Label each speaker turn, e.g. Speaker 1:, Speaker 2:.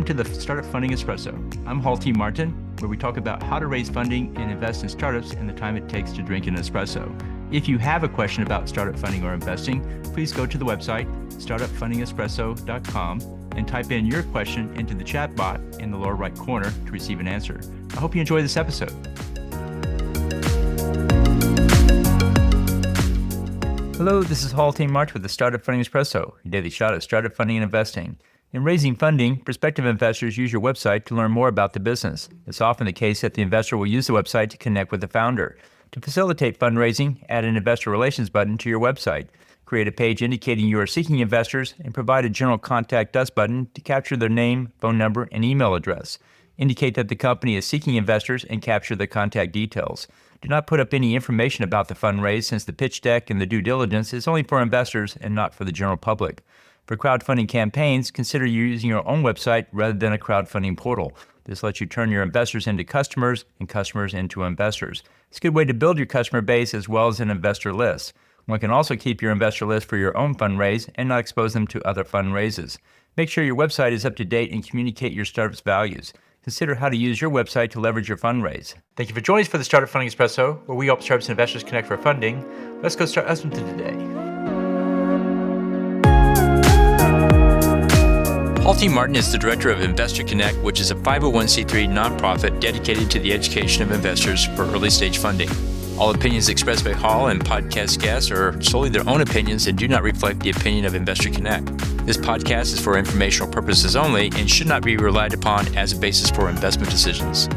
Speaker 1: Welcome to the Startup Funding Espresso. I'm Hall T. Martin, where we talk about how to raise funding and invest in startups and the time it takes to drink an espresso. If you have a question about startup funding or investing, please go to the website, startupfundingespresso.com, and type in your question into the chat bot in the lower right corner to receive an answer. I hope you enjoy this episode. Hello, this is Hall T. Martin with the Startup Funding Espresso, your daily shot of startup funding and investing. In raising funding, prospective investors use your website to learn more about the business. It's often the case that the investor will use the website to connect with the founder. To facilitate fundraising, add an investor relations button to your website. Create a page indicating you are seeking investors and provide a general contact us button to capture their name, phone number, and email address. Indicate that the company is seeking investors and capture their contact details. Do not put up any information about the fundraise since the pitch deck and the due diligence is only for investors and not for the general public. For crowdfunding campaigns, consider using your own website rather than a crowdfunding portal. This lets you turn your investors into customers and customers into investors. It's a good way to build your customer base as well as an investor list. One can also keep your investor list for your own fundraise and not expose them to other fundraises. Make sure your website is up to date and communicate your startup's values. Consider how to use your website to leverage your fundraise. Thank you for joining us for the Startup Funding Espresso, where we help startups and investors connect for funding. Let's go start us into today. Hall T. Martin is the director of Investor Connect, which is a 501c3 nonprofit dedicated to the education of investors for early stage funding. All opinions expressed by Hall and podcast guests are solely their own opinions and do not reflect the opinion of Investor Connect. This podcast is for informational purposes only and should not be relied upon as a basis for investment decisions.